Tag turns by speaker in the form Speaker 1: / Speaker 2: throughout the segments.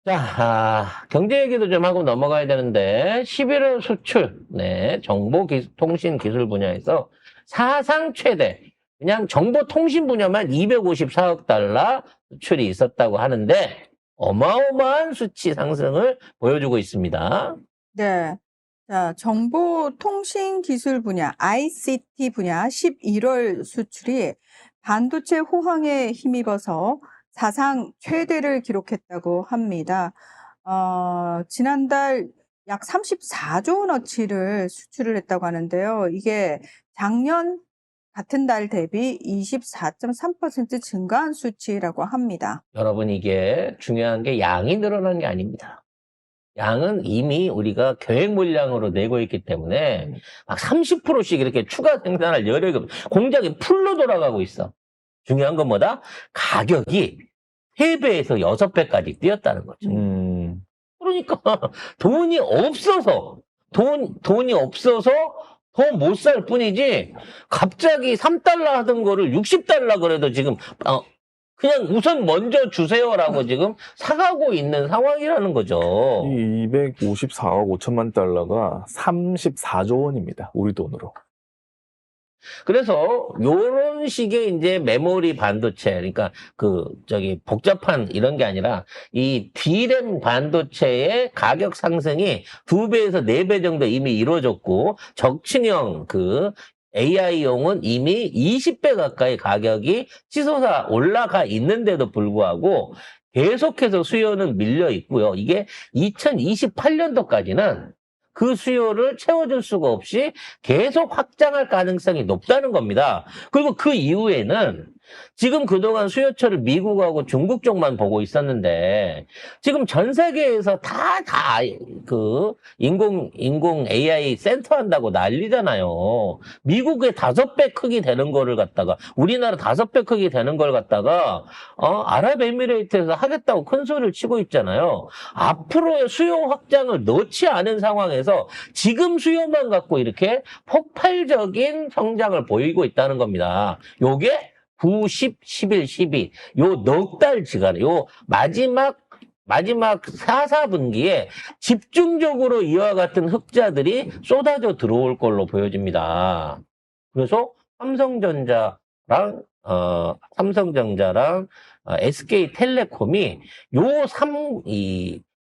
Speaker 1: 자, 경제 얘기도 좀 하고 넘어가야 되는데, 11월 수출, 네, 정보통신 기술 분야에서 사상 최대, 그냥 정보통신 분야만 254억 달러 수출이 있었다고 하는데, 어마어마한 수치 상승을 보여주고 있습니다.
Speaker 2: 네. 자, 정보통신 기술 분야, ICT 분야 11월 수출이 반도체 호황에 힘입어서 사상 최대를 기록했다고 합니다. 지난달 약 34조 원어치를 수출을 했다고 하는데요. 이게 작년 같은 달 대비 24.3% 증가한 수치라고 합니다.
Speaker 1: 여러분, 이게 중요한 게 양이 늘어난 게 아닙니다. 양은 이미 우리가 계획 물량으로 내고 있기 때문에 막 30%씩 이렇게 추가 생산할 여력이 공장이 풀로 돌아가고 있어. 중요한 건 뭐다? 가격이 3배에서 6배까지 뛰었다는 거죠. 그러니까 돈이 없어서 더 못 살 뿐이지 갑자기 3달러 하던 거를 60달러 그래도 지금 그냥 우선 먼저 주세요라고 지금 사가고 있는 상황이라는 거죠.
Speaker 3: 이 254억 5천만 달러가 34조 원입니다. 우리 돈으로.
Speaker 1: 그래서 요런 식의 이제 메모리 반도체, 그러니까 복잡한 이런 게 아니라 이 D램 반도체의 가격 상승이 2배에서 4배 정도 이미 이루어졌고, 적층형 AI용은 이미 20배 가까이 가격이 치솟아 올라가 있는데도 불구하고 계속해서 수요는 밀려 있고요. 이게 2028년도까지는 그 수요를 채워줄 수가 없이 계속 확장할 가능성이 높다는 겁니다. 그리고 그 이후에는 지금 그동안 수요처를 미국하고 중국 쪽만 보고 있었는데 지금 전 세계에서 인공 AI 센터 한다고 난리잖아요. 미국의 5배 크기 되는 거를 갖다가 우리나라 5배 크기 되는 걸 갖다가 아랍에미레이트에서 하겠다고 큰 소리를 치고 있잖아요. 앞으로의 수요 확장을 넣지 않은 상황에서 지금 수요만 갖고 이렇게 폭발적인 성장을 보이고 있다는 겁니다. 요게 9, 10, 11, 12, 요 넉 달 지간에, 요 마지막 4, 4분기에 집중적으로 이와 같은 흑자들이 쏟아져 들어올 걸로 보여집니다. 그래서 삼성전자랑 SK텔레콤이 요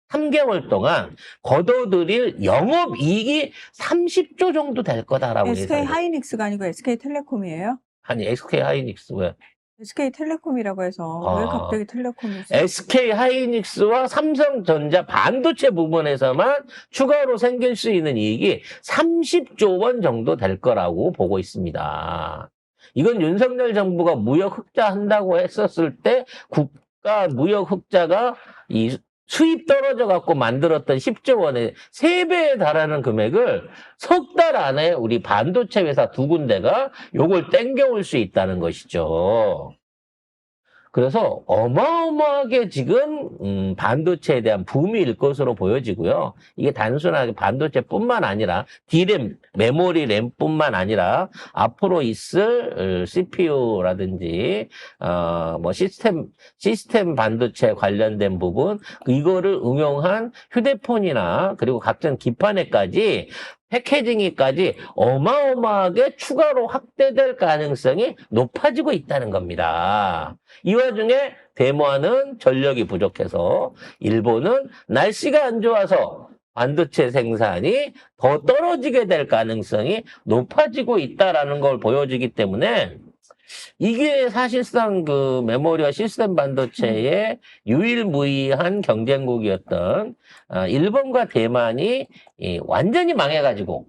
Speaker 1: 3개월 동안 거둬들일 영업이익이 30조 정도 될 거다라고
Speaker 2: SK 하이닉스가 아니고 SK텔레콤이에요?
Speaker 1: 아니, SK 하이닉스 왜?
Speaker 2: SK텔레콤이라고 해서 왜 갑자기 텔레콤이
Speaker 1: SK 하이닉스와 삼성전자 반도체 부분에서만 추가로 생길 수 있는 이익이 30조 원 정도 될 거라고 보고 있습니다. 이건 윤석열 정부가 무역 흑자 한다고 했었을 때 국가 무역 흑자가 수입 떨어져 갖고 만들었던 10조 원의 3배에 달하는 금액을 석 달 안에 우리 반도체 회사 2군데가 요걸 땡겨올 수 있다는 것이죠. 그래서 어마어마하게 지금 반도체에 대한 붐일 것으로 보여지고요. 이게 단순하게 반도체뿐만 아니라 D램, 메모리 램뿐만 아니라 앞으로 있을 CPU라든지 시스템 반도체 관련된 부분 이거를 응용한 휴대폰이나 그리고 각종 기판에까지 패키징이까지 어마어마하게 추가로 확대될 가능성이 높아지고 있다는 겁니다. 이 와중에 대만은 전력이 부족해서 일본은 날씨가 안 좋아서 반도체 생산이 더 떨어지게 될 가능성이 높아지고 있다는 걸 보여주기 때문에 이게 사실상 메모리와 시스템 반도체의 유일무이한 경쟁국이었던 일본과 대만이 완전히 망해가지고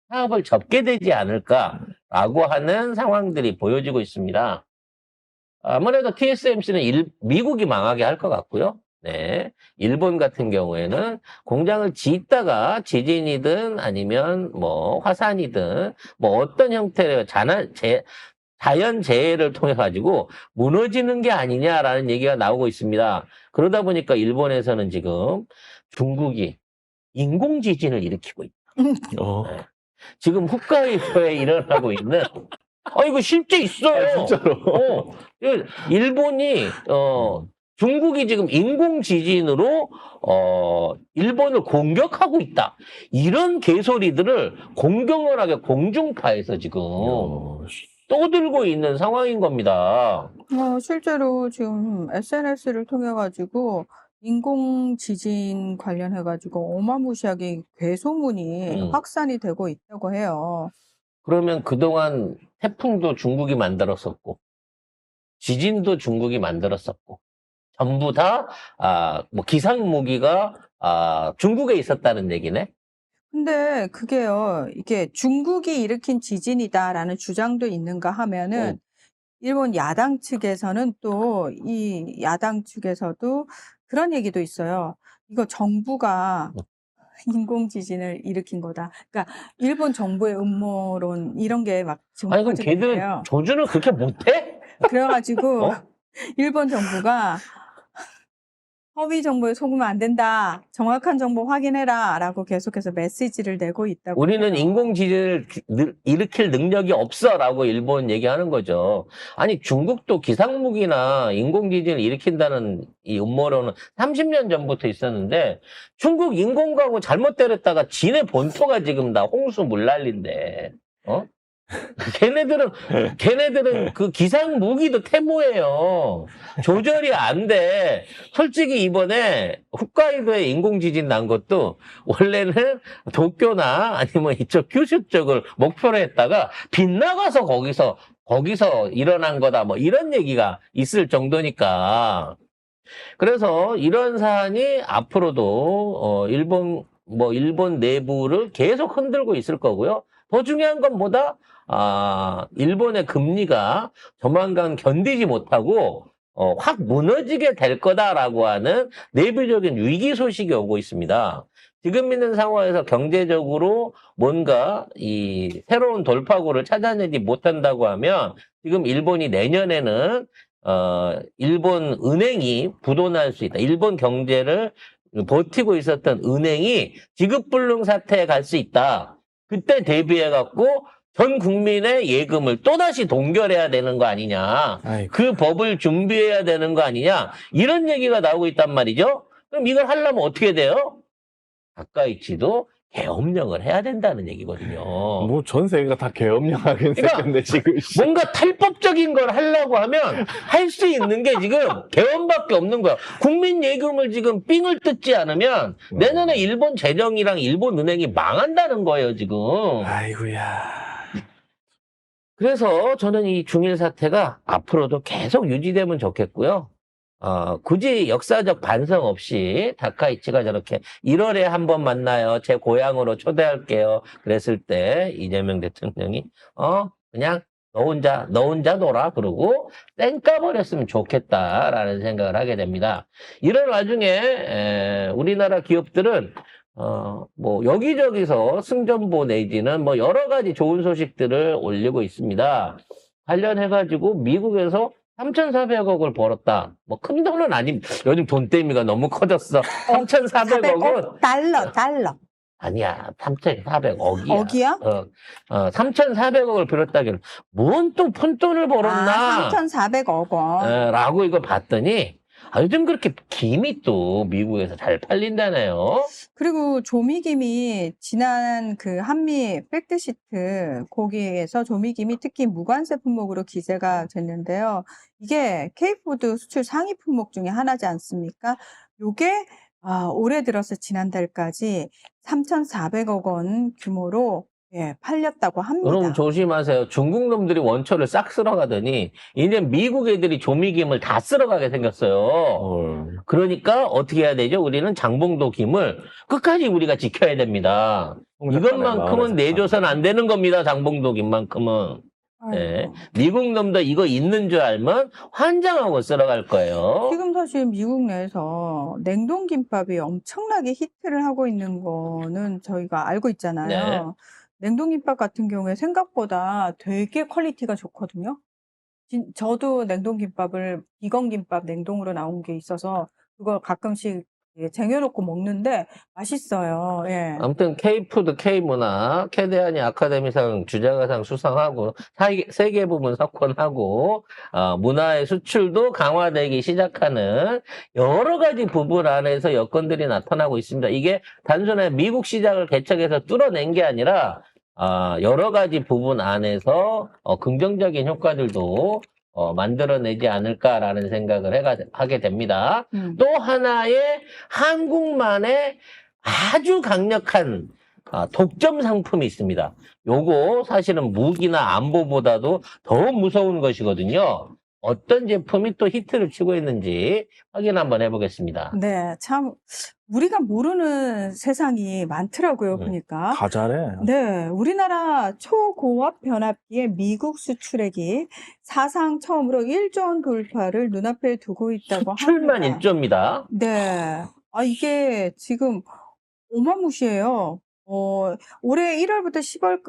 Speaker 1: 사업을 접게 되지 않을까라고 하는 상황들이 보여지고 있습니다. 아무래도 TSMC는 미국이 망하게 할 것 같고요. 네, 일본 같은 경우에는 공장을 짓다가 지진이든 아니면 화산이든 어떤 형태의 자연재해를 통해 가지고 무너지는 게 아니냐라는 얘기가 나오고 있습니다. 그러다 보니까 일본에서는 지금 중국이 인공지진을 일으키고 있다. 네. 지금 홋카이도에 일어나고 있는 이거 실제 있어요.
Speaker 3: 진짜로.
Speaker 1: 일본이 중국이 지금 인공지진으로 일본을 공격하고 있다. 이런 개소리들을 공경연하게 공중파에서 지금 떠들고 있는 상황인 겁니다.
Speaker 2: 실제로 지금 SNS를 통해 가지고 인공지진 관련해 가지고 어마무시하게 괴소문이 확산이 되고 있다고 해요.
Speaker 1: 그러면 그동안 태풍도 중국이 만들었었고, 지진도 중국이 만들었었고, 전부 다, 뭐 기상무기가, 중국에 있었다는 얘기네?
Speaker 2: 근데 그게요, 이게 중국이 일으킨 지진이다라는 주장도 있는가 하면은 일본 야당 측에서는 또 이 야당 측에서도 그런 얘기도 있어요. 이거 정부가 인공지진을 일으킨 거다. 그러니까 일본 정부의 음모론 이런 게 막 지금
Speaker 1: 아니, 그럼
Speaker 2: 퍼지고
Speaker 1: 걔들은
Speaker 2: 있대요.
Speaker 1: 조준을 그렇게 못해?
Speaker 2: 그래가지고
Speaker 1: 어?
Speaker 2: 일본 정부가 허위 정보에 속으면 안 된다. 정확한 정보 확인해라. 라고 계속해서 메시지를 내고 있다고
Speaker 1: 우리는
Speaker 2: 해요.
Speaker 1: 인공지진을 일으킬 능력이 없어 라고 일본 얘기하는 거죠. 아니, 중국도 기상무기나 인공지진을 일으킨다는 이 음모론은 30년 전부터 있었는데, 중국 인공가고 잘못 때렸다가 지네 본토가 지금 다 홍수 물난리인데, 걔네들은 그 기상 무기도 태모예요. 조절이 안 돼. 솔직히 이번에 홋카이도에 인공지진 난 것도 원래는 도쿄나 아니면 이쪽 규슈 쪽을 목표로 했다가 빗나가서 거기서 일어난 거다. 뭐 이런 얘기가 있을 정도니까. 그래서 이런 사안이 앞으로도 일본 내부를 계속 흔들고 있을 거고요. 더 중요한 건 뭐다? 일본의 금리가 조만간 견디지 못하고 확 무너지게 될 거다라고 하는 내부적인 위기 소식이 오고 있습니다. 지금 있는 상황에서 경제적으로 뭔가 이 새로운 돌파구를 찾아내지 못한다고 하면 지금 일본이 내년에는 일본 은행이 부도날 수 있다. 일본 경제를 버티고 있었던 은행이 지급불능 사태에 갈 수 있다. 그때 대비해갖고 전 국민의 예금을 또다시 동결해야 되는 거 아니냐.
Speaker 3: 아이고.
Speaker 1: 그 법을 준비해야 되는 거 아니냐. 이런 얘기가 나오고 있단 말이죠. 그럼 이걸 하려면 어떻게 돼요? 다카이치도 계엄령을 해야 된다는 얘기거든요.
Speaker 3: 뭐 전 세계가 다 계엄령하긴
Speaker 1: 그러니까
Speaker 3: 했는데 지금.
Speaker 1: 뭔가 탈법적인 걸 하려고 하면 할 수 있는 게 지금 개헌밖에 없는 거야. 국민 예금을 지금 삥을 뜯지 않으면 내년에 일본 재정이랑 일본 은행이 망한다는 거예요, 지금.
Speaker 3: 아이고야.
Speaker 1: 그래서 저는 이 중일 사태가 앞으로도 계속 유지되면 좋겠고요. 굳이 역사적 반성 없이 다카이치가 저렇게 1월에 한번 만나요. 제 고향으로 초대할게요. 그랬을 때 이재명 대통령이 그냥 너 혼자 놀아. 그러고 땡까버렸으면 좋겠다라는 생각을 하게 됩니다. 이런 와중에 우리나라 기업들은 뭐 여기저기서 승전보 내지는 뭐 여러 가지 좋은 소식들을 올리고 있습니다. 관련해가지고 미국에서 3,400억을 벌었다. 뭐 큰 돈은 요즘 돈대미가 너무 커졌어. 3,400억은
Speaker 2: 달러.
Speaker 1: 아니야. 3,400억이야.
Speaker 2: 억이야?
Speaker 1: 3,400억을 벌었다기는 뭔 또 푼돈을 벌었나?
Speaker 2: 3,400억 원.
Speaker 1: 라고 이거 봤더니 요즘 그렇게 김이 또 미국에서 잘 팔린다네요.
Speaker 2: 그리고 조미김이 지난 그 한미 팩트시트 거기에서 조미김이 특히 무관세 품목으로 기재가 됐는데요. 이게 K푸드 수출 상위 품목 중에 하나지 않습니까? 요게 올해 들어서 지난달까지 3,400억 원 규모로 팔렸다고 합니다.
Speaker 1: 여러분 조심하세요. 중국 놈들이 원초를 싹 쓸어가더니 이제 미국 애들이 조미김을 다 쓸어가게 생겼어요. 그러니까 어떻게 해야 되죠? 우리는 장봉도 김을 끝까지 우리가 지켜야 됩니다. 이것만큼은 내줘서는 안 되는 겁니다. 장봉도 김만큼은. 네. 미국 놈도 이거 있는 줄 알면 환장하고 쓸어갈 거예요.
Speaker 2: 지금 사실 미국 내에서 냉동김밥이 엄청나게 히트를 하고 있는 거는 저희가 알고 있잖아요.
Speaker 1: 네.
Speaker 2: 냉동김밥 같은 경우에 생각보다 되게 퀄리티가 좋거든요. 저도 냉동김밥을 비건김밥 냉동으로 나온 게 있어서 그거 가끔씩 예, 쟁여놓고 먹는데 맛있어요. 예.
Speaker 1: 아무튼 K푸드, K문화, 캐대안이 아카데미상 주자가상 수상하고 세계 부문 석권하고 문화의 수출도 강화되기 시작하는 여러 가지 부분 안에서 여건들이 나타나고 있습니다. 이게 단순히 미국 시장을 개척해서 뚫어낸 게 아니라 여러 가지 부분 안에서 긍정적인 효과들도 만들어내지 않을까라는 생각을 하게 됩니다. 또 하나의 한국만의 아주 강력한 독점 상품이 있습니다. 요거 사실은 무기나 안보보다도 더 무서운 것이거든요. 어떤 제품이 또 히트를 치고 있는지 확인 한번 해보겠습니다.
Speaker 2: 네, 참 우리가 모르는 세상이 많더라고요, 보니까.
Speaker 3: 다 잘해.
Speaker 2: 네, 우리나라 초고압 변압기의 미국 수출액이 사상 처음으로 1조 원 돌파를 눈앞에 두고 있다고
Speaker 1: 수출만
Speaker 2: 합니다.
Speaker 1: 1조입니다.
Speaker 2: 네, 이게 지금 어마무시해요. 올해 1월부터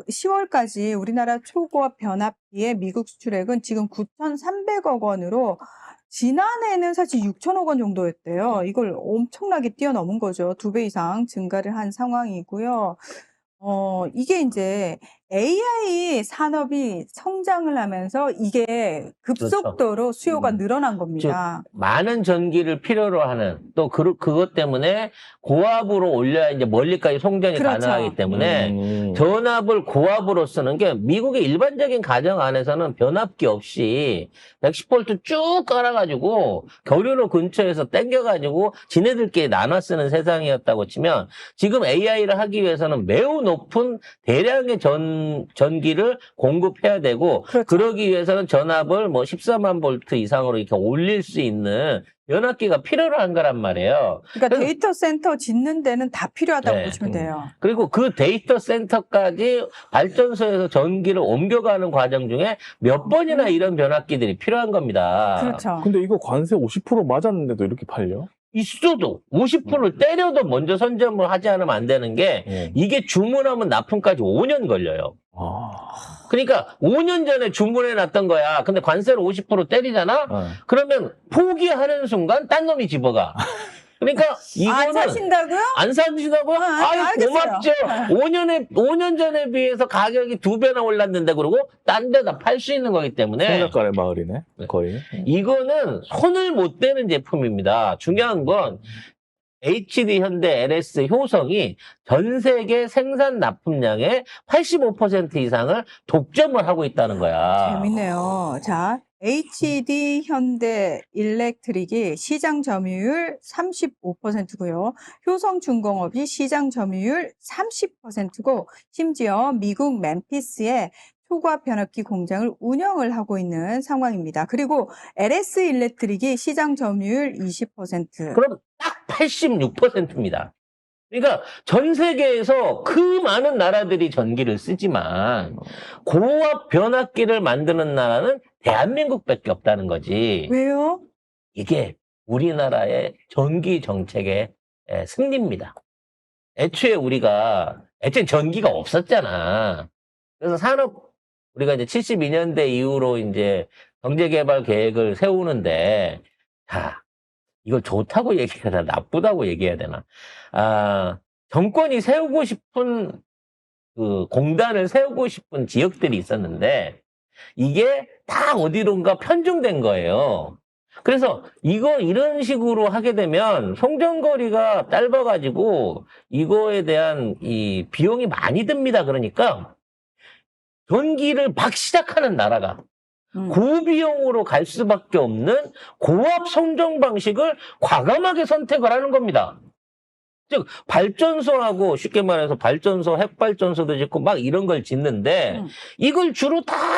Speaker 2: 10월까지 우리나라 초고압 변압기의 미국 수출액은 지금 9,300억 원으로 지난해는 사실 6천억 원 정도였대요. 이걸 엄청나게 뛰어넘은 거죠. 2배 이상 증가를 한 상황이고요. 이게 이제 AI 산업이 성장을 하면서 이게 급속도로 수요가 늘어난 겁니다.
Speaker 1: 많은 전기를 필요로 하는 또 그것 때문에 고압으로 올려야 이제 멀리까지 송전이
Speaker 2: 그렇죠.
Speaker 1: 가능하기 때문에 전압을 고압으로 쓰는 게 미국의 일반적인 가정 안에서는 변압기 없이 110V 쭉 깔아가지고 교류로 근처에서 땡겨가지고 지네들끼리 나눠 쓰는 세상이었다고 치면 지금 AI를 하기 위해서는 매우 높은 대량의 전기를 공급해야 되고
Speaker 2: 그렇죠.
Speaker 1: 그러기 위해서는 전압을 뭐 14만 볼트 이상으로 이렇게 올릴 수 있는 변압기가 필요로 한 거란 말이에요.
Speaker 2: 그러니까 데이터 센터 짓는 데는 다 필요하다고
Speaker 1: 네.
Speaker 2: 보시면 돼요.
Speaker 1: 그리고 그 데이터 센터까지 발전소에서 전기를 옮겨가는 과정 중에 몇 번이나 이런 변압기들이 필요한 겁니다.
Speaker 2: 그렇죠.
Speaker 3: 근데 이거 관세 50% 맞았는데도 이렇게 팔려?
Speaker 1: 있어도 50%를 때려도 먼저 선점을 하지 않으면 안 되는 게 이게 주문하면 납품까지 5년 걸려요. 그러니까 5년 전에 주문해 놨던 거야. 근데 관세를 50% 때리잖아? 그러면 포기하는 순간 딴 놈이 집어가. 그러니까
Speaker 2: 안
Speaker 1: 이거는
Speaker 2: 사신다고요?
Speaker 1: 안 사주시다고요? 아유,
Speaker 2: 알겠어요.
Speaker 1: 고맙죠. 5년 전에 비해서 가격이 2배나 올랐는데 그러고 딴 데다 팔 수 있는 거기 때문에
Speaker 3: 생각가의 마을이네, 거의.
Speaker 1: 이거는 손을 못 대는 제품입니다. 중요한 건 HD 현대 LS 효성이 전 세계 생산 납품량의 85% 이상을 독점을 하고 있다는 거야.
Speaker 2: 재밌네요. 자, HD 현대 일렉트릭이 시장 점유율 35%고요. 효성중공업이 시장 점유율 30%고 심지어 미국 멤피스에 초고압 변압기 공장을 운영을 하고 있는 상황입니다. 그리고 LS 일렉트릭이 시장 점유율 20%.
Speaker 1: 그럼 딱 86%입니다. 그러니까 전 세계에서 그 많은 나라들이 전기를 쓰지만 고압 변압기를 만드는 나라는 대한민국밖에 없다는 거지.
Speaker 2: 왜요?
Speaker 1: 이게 우리나라의 전기 정책의 승리입니다. 애초에 전기가 없었잖아. 그래서 우리가 이제 72년대 이후로 이제 경제개발 계획을 세우는데, 이걸 좋다고 얘기해야 되나, 나쁘다고 얘기해야 되나. 정권이 세우고 싶은, 공단을 세우고 싶은 지역들이 있었는데, 이게 다 어디론가 편중된 거예요. 그래서 이런 식으로 하게 되면 송전거리가 짧아가지고 이거에 대한 이 비용이 많이 듭니다. 그러니까 전기를 막 시작하는 나라가 고비용으로 갈 수밖에 없는 고압 송전 방식을 과감하게 선택을 하는 겁니다. 즉 발전소하고 쉽게 말해서 발전소, 핵발전소도 짓고 막 이런 걸 짓는데 이걸 주로 다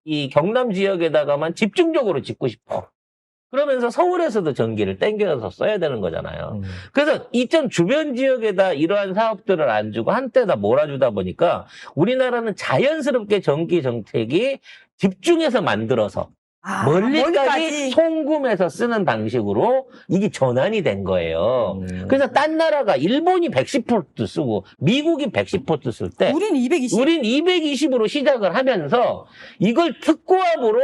Speaker 1: 이 경남 지역에다가만 집중적으로 짓고 싶어. 그러면서 서울에서도 전기를 땡겨서 써야 되는 거잖아요. 그래서 이전 주변 지역에다 이러한 사업들을 안 주고 한때다 몰아주다 보니까 우리나라는 자연스럽게 전기 정책이 집중해서 만들어서 멀리까지 송금해서 쓰는 방식으로 이게 전환이 된 거예요. 그래서 딴 나라가 일본이 110V 쓰고 미국이 110V 쓸 때
Speaker 2: 우린 220.
Speaker 1: 우린 220으로 시작을 하면서 이걸 특고압으로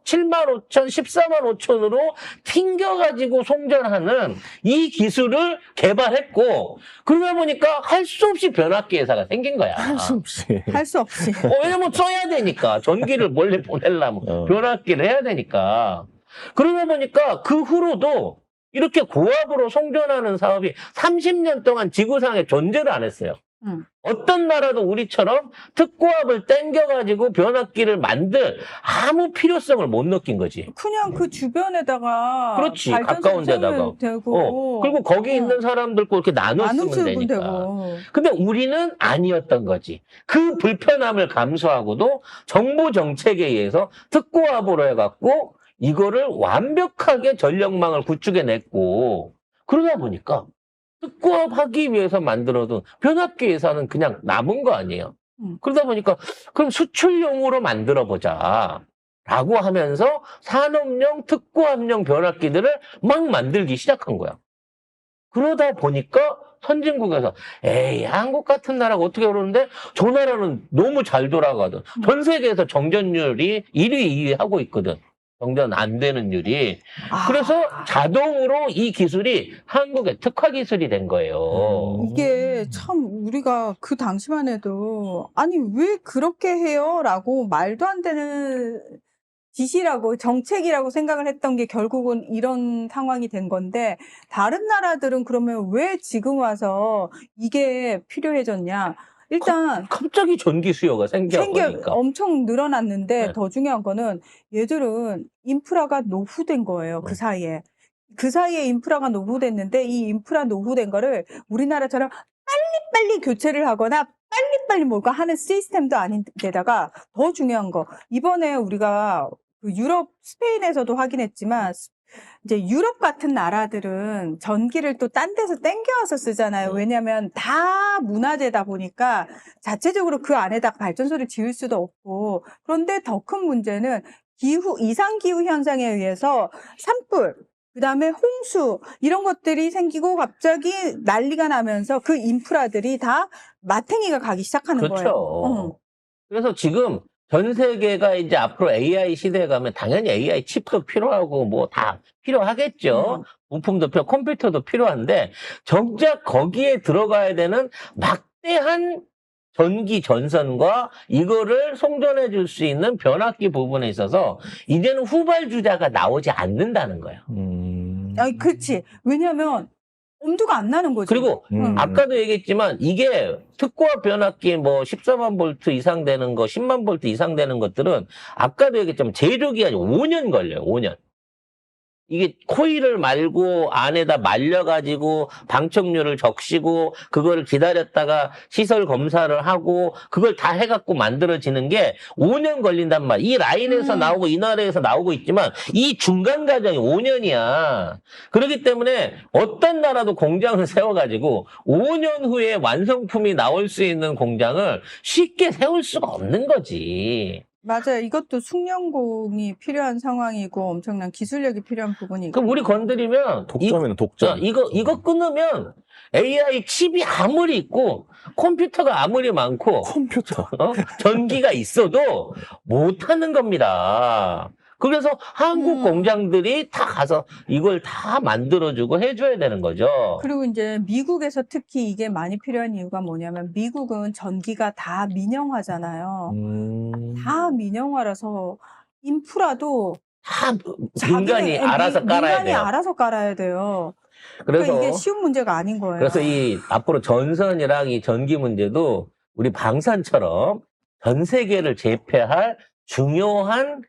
Speaker 1: 7만 5천, 14만 5천으로 튕겨가지고 송전하는 이 기술을 개발했고, 그러다 보니까 할 수 없이 변압기 회사가 생긴 거야.
Speaker 3: 할 수 없이.
Speaker 2: 할 수 없이.
Speaker 1: 왜냐면 써야 되니까. 전기를 몰래 보내려면 변압기를 해야 되니까. 그러다 보니까 그 후로도 이렇게 고압으로 송전하는 사업이 30년 동안 지구상에 존재를 안 했어요. 어떤 나라도 우리처럼 특고압을 땡겨가지고 변압기를 만들 아무 필요성을 못 느낀 거지.
Speaker 2: 그냥 그 주변에다가
Speaker 1: 그렇지,
Speaker 2: 발전소
Speaker 1: 가까운 데다가.
Speaker 2: 세우면 되고
Speaker 1: 그리고 거기 있는 사람들과 이렇게 나눠
Speaker 2: 나눠
Speaker 1: 쓰면
Speaker 2: 쓰면
Speaker 1: 되니까.
Speaker 2: 되고.
Speaker 1: 근데 우리는 아니었던 거지. 그 불편함을 감수하고도 정부 정책에 의해서 특고압으로 해갖고 이거를 완벽하게 전력망을 구축해냈고, 그러다 보니까 특고압 하기 위해서 만들어둔 변압기 회사는 그냥 남은 거 아니에요. 그러다 보니까 그럼 수출용으로 만들어보자 라고 하면서 산업용 특고압용 변압기들을 막 만들기 시작한 거야. 그러다 보니까 선진국에서 에이, 한국 같은 나라가 어떻게 그러는데 저 나라는 너무 잘 돌아가거든. 전 세계에서 정전율이 1위, 2위 하고 있거든. 정전 안 되는 율이. 그래서 자동으로 이 기술이 한국의 특화 기술이 된 거예요.
Speaker 2: 이게 참 우리가 그 당시만 해도 아니 왜 그렇게 해요? 라고 말도 안 되는 지시라고 정책이라고 생각을 했던 게 결국은 이런 상황이 된 건데, 다른 나라들은 그러면 왜 지금 와서 이게 필요해졌냐? 일단
Speaker 1: 갑자기 전기 수요가 생겨버리니까.
Speaker 2: 엄청 늘어났는데
Speaker 1: 네.
Speaker 2: 더 중요한 거는 얘들은 인프라가 노후된 거예요. 그 사이에. 그 사이에 인프라가 노후됐는데 이 인프라 노후된 거를 우리나라처럼 빨리빨리 교체를 하거나 빨리빨리 뭔가 하는 시스템도 아닌데다가 더 중요한 거, 이번에 우리가 그 유럽, 스페인에서도 확인했지만 이제 유럽 같은 나라들은 전기를 또 딴 데서 땡겨와서 쓰잖아요. 왜냐하면 다 문화재다 보니까 자체적으로 그 안에다가 발전소를 지을 수도 없고. 그런데 더 큰 문제는 이상기후 현상에 의해서 산불, 그다음에 홍수 이런 것들이 생기고 갑자기 난리가 나면서 그 인프라들이 다 마탱이가 가기 시작하는
Speaker 1: 그렇죠.
Speaker 2: 거예요.
Speaker 1: 그래서 지금 전 세계가 이제 앞으로 AI 시대에 가면 당연히 AI 칩도 필요하고 뭐 다 필요하겠죠. 부품도 필요, 컴퓨터도 필요한데 정작 거기에 들어가야 되는 막대한 전기 전선과 이거를 송전해 줄 수 있는 변압기 부분에 있어서 이제는 후발주자가 나오지 않는다는 거예요.
Speaker 2: 아니, 그렇지. 왜냐하면 엄두가 안 나는 거지.
Speaker 1: 그리고 아까도 얘기했지만 이게 특고압 변압기 뭐 14만 볼트 이상 되는 거, 10만 볼트 이상 되는 것들은 아까도 얘기했지만 제조 기간이 5년 걸려요. 5년. 이게 코일을 말고 안에다 말려가지고 방청료를 적시고 그거를 기다렸다가 시설 검사를 하고 그걸 다 해갖고 만들어지는 게 5년 걸린단 말이야. 이 라인에서 나오고 이 나라에서 나오고 있지만 이 중간 과정이 5년이야. 그렇기 때문에 어떤 나라도 공장을 세워가지고 5년 후에 완성품이 나올 수 있는 공장을 쉽게 세울 수가 없는 거지.
Speaker 2: 맞아요. 이것도 숙련공이 필요한 상황이고 엄청난 기술력이 필요한 부분이 있고.
Speaker 1: 그럼 우리 건드리면
Speaker 3: 독점이네, 독점.
Speaker 1: 이거 끊으면 AI 칩이 아무리 있고 컴퓨터가 아무리 많고
Speaker 3: 컴퓨터.
Speaker 1: 전기가 있어도 못하는 겁니다. 그래서 한국 공장들이 다 가서 이걸 다 만들어주고 해줘야 되는 거죠.
Speaker 2: 그리고 이제 미국에서 특히 이게 많이 필요한 이유가 뭐냐면 미국은 전기가 다 민영화잖아요. 다 민영화라서 인프라도
Speaker 1: 다 민간이 알아서 깔아야
Speaker 2: 민간이
Speaker 1: 돼요.
Speaker 2: 알아서 깔아야 돼요.
Speaker 1: 그래서
Speaker 2: 그러니까 이게 쉬운 문제가 아닌 거예요.
Speaker 1: 그래서 이 앞으로 전선이랑 이 전기 문제도 우리 방산처럼 전 세계를 제패할 중요한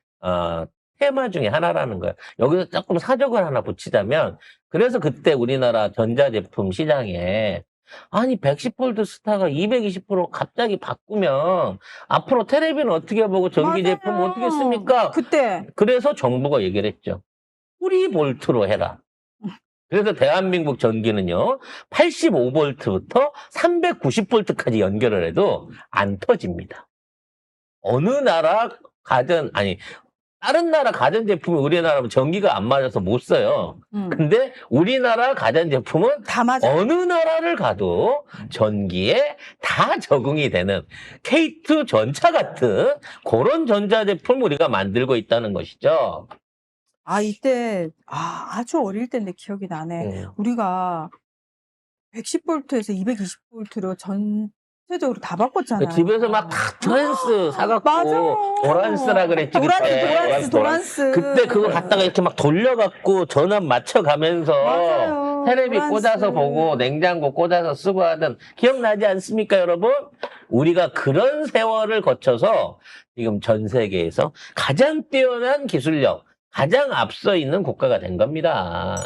Speaker 1: 테마 중에 하나라는 거예요. 여기서 조금 사족을 하나 붙이자면, 그래서 그때 우리나라 전자제품 시장에 아니 110V 스타가 220V 갑자기 바꾸면 앞으로 테레비는 어떻게 보고 전기
Speaker 2: 맞아요.
Speaker 1: 제품 어떻게 씁니까?
Speaker 2: 그때
Speaker 1: 그래서 정부가 얘기를 했죠. 프리볼트로 해라. 그래서 대한민국 전기는요, 85V부터 390V까지 연결을 해도 안 터집니다. 어느 나라 가든, 아니, 다른 나라 가전제품이 우리나라면 전기가 안 맞아서 못 써요. 근데 우리나라 가전제품은
Speaker 2: 다 맞아.
Speaker 1: 어느 나라를 가도 전기에 다 적응이 되는 K2 전차 같은 그런 전자제품 우리가 만들고 있다는 것이죠.
Speaker 2: 이때, 아주 어릴 때인데 기억이 나네. 우리가 110볼트에서 220볼트로 전체적으로 다 바꿨잖아요.
Speaker 1: 집에서 막 다 도란스 사갖고
Speaker 2: 맞아.
Speaker 1: 도란스라 그랬지 그때.
Speaker 2: 도란스.
Speaker 1: 그때 그거 갖다가 이렇게 막 돌려갖고 전압 맞춰가면서
Speaker 2: 맞아요.
Speaker 1: 테레비
Speaker 2: 도란스.
Speaker 1: 꽂아서 보고 냉장고 꽂아서 쓰고 하던 기억나지 않습니까, 여러분? 우리가 그런 세월을 거쳐서 지금 전 세계에서 가장 뛰어난 기술력, 가장 앞서 있는 국가가 된 겁니다.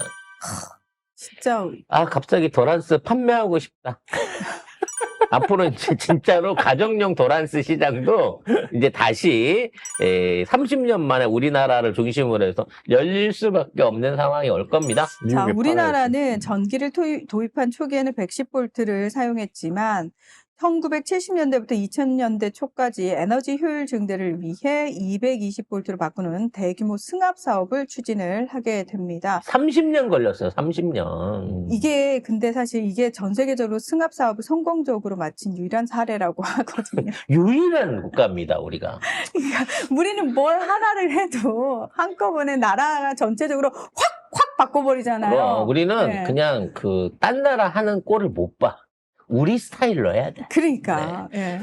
Speaker 2: 진짜
Speaker 1: 갑자기 도란스 판매하고 싶다. 앞으로 이제 진짜로 가정용 도란스 시장도 이제 다시 30년 만에 우리나라를 중심으로 해서 열릴 수밖에 없는 상황이 올 겁니다.
Speaker 2: 자,
Speaker 3: 미국에
Speaker 2: 우리나라는
Speaker 3: 팔아야지.
Speaker 2: 전기를 도입한 초기에는 110볼트를 사용했지만 1970년대부터 2000년대 초까지 에너지 효율 증대를 위해 220볼트로 바꾸는 대규모 승합 사업을 추진을 하게 됩니다.
Speaker 1: 30년 걸렸어요, 30년.
Speaker 2: 이게 근데 사실 이게 전 세계적으로 승합 사업을 성공적으로 마친 유일한 사례라고 하거든요.
Speaker 1: 유일한 국가입니다, 우리가.
Speaker 2: 그러니까 우리는 뭘 하나를 해도 한꺼번에 나라 전체적으로 확 바꿔버리잖아요.
Speaker 1: 우리는
Speaker 2: 네.
Speaker 1: 그냥 딴 나라 하는 꼴을 못 봐. 우리 스타일로 해야 돼.
Speaker 2: 그러니까. 예.